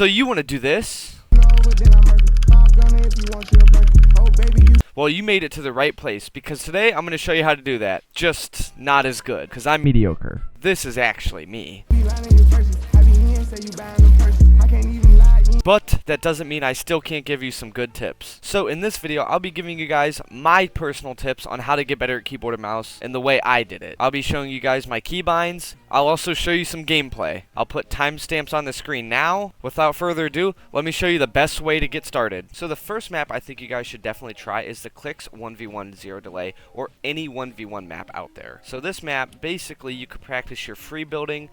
So you want to do this? Well, you made it to the right place, because today I'm going to show you how to do that. Just not as good, because I'm mediocre. This is actually me. But that doesn't mean I still can't give you some good tips. So in this video, I'll be giving you guys my personal tips on how to get better at keyboard and mouse and the way I did it. I'll be showing you guys my keybinds. I'll also show you some gameplay. I'll put timestamps on the screen now. Without further ado, let me show you the best way to get started. So the first map I think you guys should definitely try is the Clix 1v1 Zero Delay, or any 1v1 map out there. So this map, basically you could practice your free building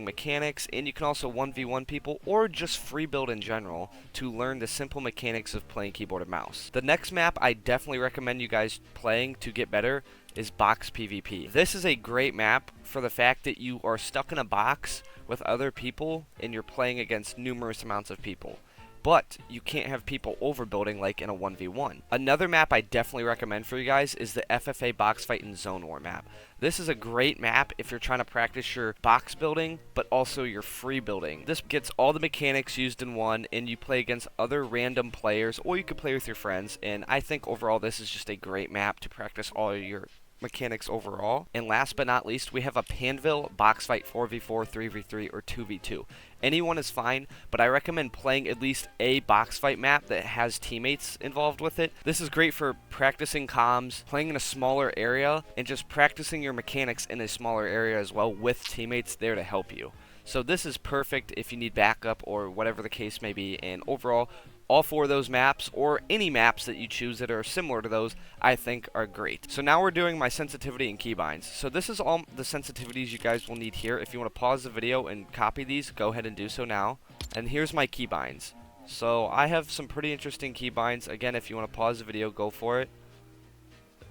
mechanics, and you can also 1v1 people or just free build in general to learn the simple mechanics of playing keyboard and mouse. The next map I definitely recommend you guys playing to get better is Box PvP. This is a great map for the fact that you are stuck in a box with other people and you're playing against numerous amounts of people. But you can't have people overbuilding like in a 1v1. Another map I definitely recommend for you guys is the FFA Box Fight and Zone War map. This is a great map if you're trying to practice your box building, but also your free building. This gets all the mechanics used in one, and you play against other random players, or you could play with your friends. And I think overall this is just a great map to practice all your mechanics overall. And last but not least, we have a Panville box fight 4v4, 3v3, or 2v2. Anyone is fine, but I recommend playing at least a box fight map that has teammates involved with it. This is great for practicing comms, playing in a smaller area, and just practicing your mechanics in a smaller area as well with teammates there to help you. So this is perfect if you need backup or whatever the case may be, and overall, all four of those maps, or any maps that you choose that are similar to those, I think are great. So now we're doing my sensitivity and keybinds. So this is all the sensitivities you guys will need here. If you want to pause the video and copy these, go ahead and do so now. And here's my keybinds. So I have some pretty interesting keybinds. Again, if you want to pause the video, go for it.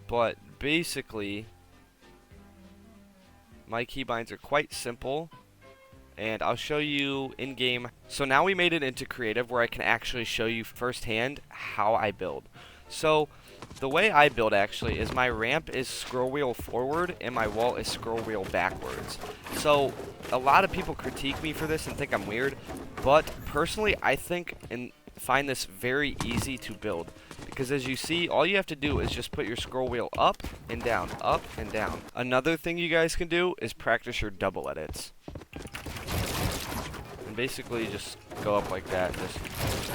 But basically, my keybinds are quite simple, and I'll show you in game. So now we made it into creative where I can actually show you firsthand how I build. So the way I build actually is my ramp is scroll wheel forward and my wall is scroll wheel backwards. So a lot of people critique me for this and think I'm weird, but personally I think and find this very easy to build, because as you see, all you have to do is just put your scroll wheel up and down, up and down. Another thing you guys can do is practice your double edits. And basically just go up like that, just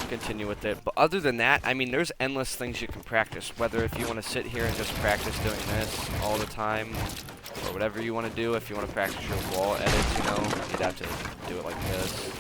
continue with it. But other than that, I mean, there's endless things you can practice, whether if you want to sit here and just practice doing this all the time, or whatever you want to do. If you want to practice your wall edits, you know, you'd have to do it like this.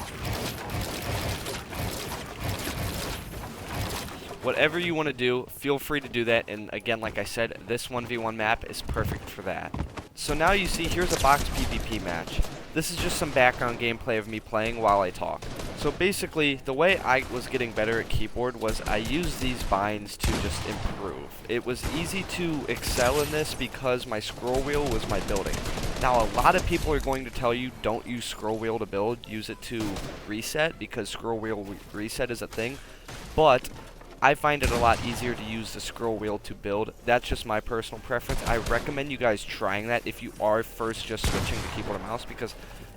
Whatever you want to do, feel free to do that. And again, like I said, this 1v1 map is perfect for that. So now you see, here's a box PvP match. This is just some background gameplay of me playing while I talk. So basically, the way I was getting better at keyboard was I used these binds to just improve. It was easy to excel in this because my scroll wheel was my building. Now, a lot of people are going to tell you don't use scroll wheel to build, use it to reset, because scroll wheel reset is a thing. But I find it a lot easier to use the scroll wheel to build. That's just my personal preference. I recommend you guys trying that if you are first just switching to keyboard and mouse, because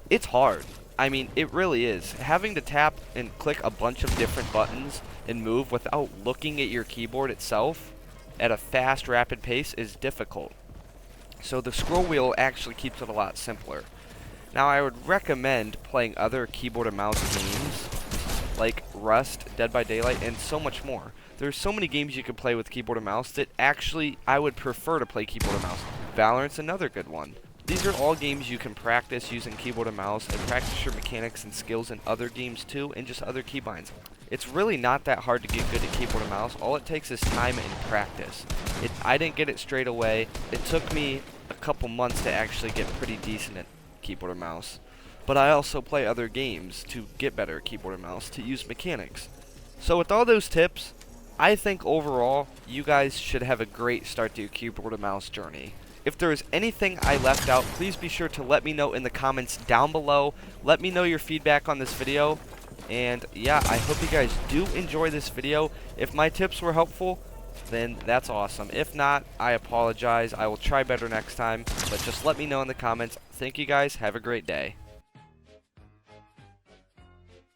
it's hard. I mean, it really is. Having to tap and click a bunch of different buttons and move without looking at your keyboard itself at a fast, rapid pace is difficult. So the scroll wheel actually keeps it a lot simpler. Now, I would recommend playing other keyboard and mouse games like Rust, Dead by Daylight, and so much more. There's so many games you can play with keyboard and mouse that actually I would prefer to play keyboard and mouse. Valorant's another good one. These are all games you can practice using keyboard and mouse, and practice your mechanics and skills in other games too, and just other keybinds. It's really not that hard to get good at keyboard and mouse. All it takes is time and practice. I didn't get it straight away. It took me a couple months to actually get pretty decent at keyboard and mouse. But I also play other games to get better at keyboard and mouse, to use mechanics. So with all those tips, I think overall, you guys should have a great start to your keyboard and mouse journey. If there is anything I left out, please be sure to let me know in the comments down below. Let me know your feedback on this video. And yeah, I hope you guys do enjoy this video. If my tips were helpful, then that's awesome. If not, I apologize. I will try better next time. But just let me know in the comments. Thank you guys. Have a great day.